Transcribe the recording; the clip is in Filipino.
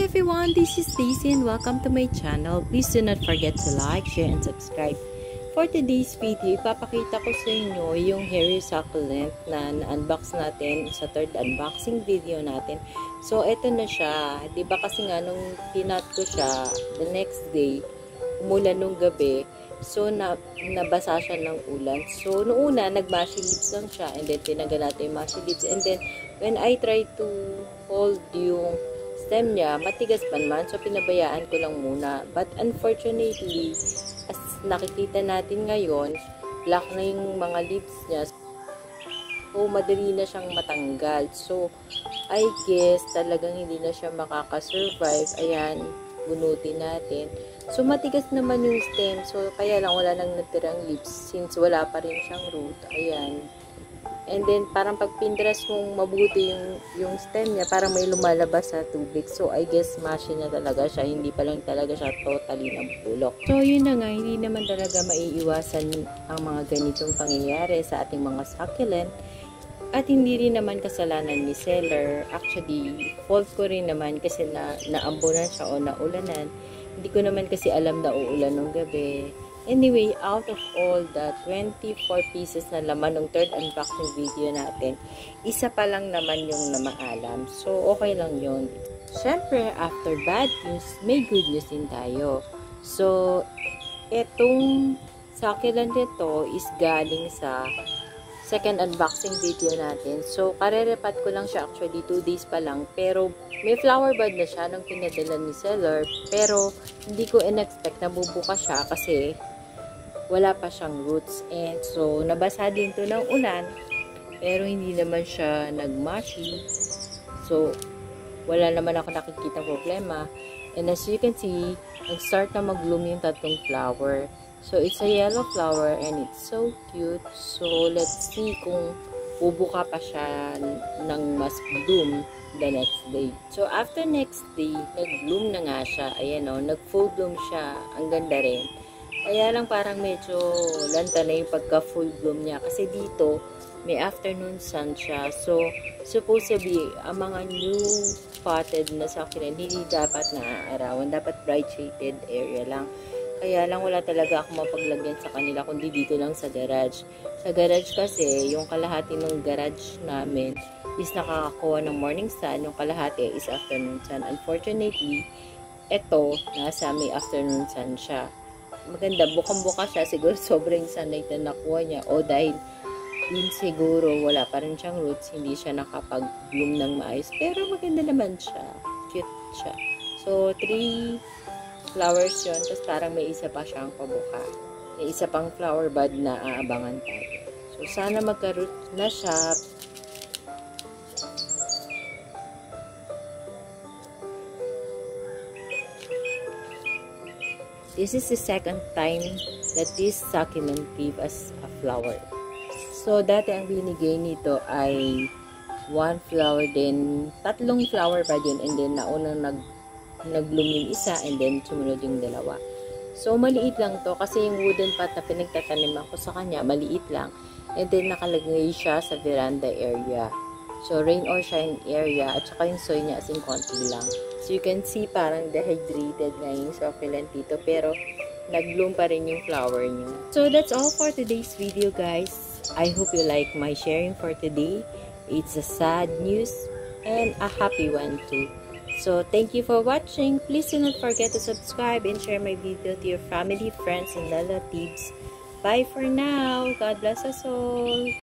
everyone, this is Daisy and welcome to my channel. Please do not forget to like, share, and subscribe. For today's video, ipapakita ko sa inyo yung hairy succulent na na-unbox natin sa third unboxing video natin. So, eto na siya. Diba kasi nga, nung pinat ko siya, the next day, umulan nung gabi. So, nabasa siya ng ulan. So, noong una, nag-mushy lips lang siya. And then, tinanggal natin yung mushy lips. And then, when I tried to hold yung stem niya, matigas pa naman. So, pinabayaan ko lang muna. But, unfortunately, as nakikita natin ngayon, black na yung mga lips niya. So, madali na siyang matanggal. So, I guess, talagang hindi na siya makakasurvive. Ayan, bunutin natin. So, matigas naman yung stem. So, kaya lang wala nang natirang lips since wala pa rin siyang root. Ayan. And then, parang pag pindras mong mabuti yung stem niya, parang may lumalabas sa tubig. So, I guess, mushy na talaga siya. Hindi pa lang talaga siya totally nabulok. So, yun na nga. Hindi naman talaga maiiwasan ang mga ganitong pangyayari sa ating mga succulent. At hindi rin naman kasalanan ni seller. Actually, fault ko rin naman kasi naambunan siya o naulanan. Hindi ko naman kasi alam na uulan nung gabi. Anyway, out of all the 24 pieces na laman ng third unboxing video natin, isa pa lang naman yung namaalam. So, okay lang yun. Siyempre, after bad news, may good news din tayo. So, etong succulent nito is galing sa second unboxing video natin. So, karerepat ko lang siya actually 2 days pa lang. Pero, may flower bud na siya nung pinadala ni seller. Pero, hindi ko in-expect na bubukas siya kasi wala pa siyang roots. And so, nabasa din to ng ulan. Pero, hindi naman siya nag-mushy. So, wala naman ako nakikita problema. And as you can see, nag-start na mag-bloom yung tatlong flower. So, it's a yellow flower and it's so cute. So, let's see kung bubuka pa siya ng mas bloom the next day. So, after next day, nag-bloom na nga siya. Ayan o, nag-full bloom siya. Ang ganda rin. Kaya lang parang medyo lanta na yung pagka-full bloom niya. Kasi dito, may afternoon sun siya. So, supposed to be, ang mga new potted na succulent, hindi dapat naaarawan. Dapat bright shaded area lang. Kaya lang wala talaga ako mapaglagyan sa kanila kundi dito lang sa garage. Sa garage kasi, yung kalahati ng garage namin is nakakakuha ng morning sun. Yung kalahati is afternoon sun. Unfortunately, eto, nasa may afternoon sun siya. Maganda, bukang-buka siya. Siguro sobrang sunlight na nakuha niya. O dahil din siguro wala pa rin siyang roots, hindi siya nakapag-bloom ng maayos. Pero maganda naman siya. Cute siya. So, 3 flowers yun. Tapos parang may isa pa siyang pabuka. May isa pang flower bud na aabangan tayo. So, sana magka-root na siya. This is the second time that this succulent gave us a flower. So, dati ang binigay nito ay 1 flower din. 3 flower pa yun. And then, naunang nag-bloom yung isa. And then, sumunod yung dalawa. So, maliit lang to. Kasi yung wooden pot na pinagtataniman ko sa kanya, maliit lang. And then, nakalagay siya sa veranda area. So, rain or shine area. At saka yung soil niya as in konti lang. So, you can see parang dehydrated na yung succulent dito. Pero, nag-bloom pa rin yung flower niya. So, that's all for today's video, guys. I hope you like my sharing for today. It's a sad news and a happy one too. So, thank you for watching. Please do not forget to subscribe and share my video to your family, friends, and relatives. Bye for now. God bless us all.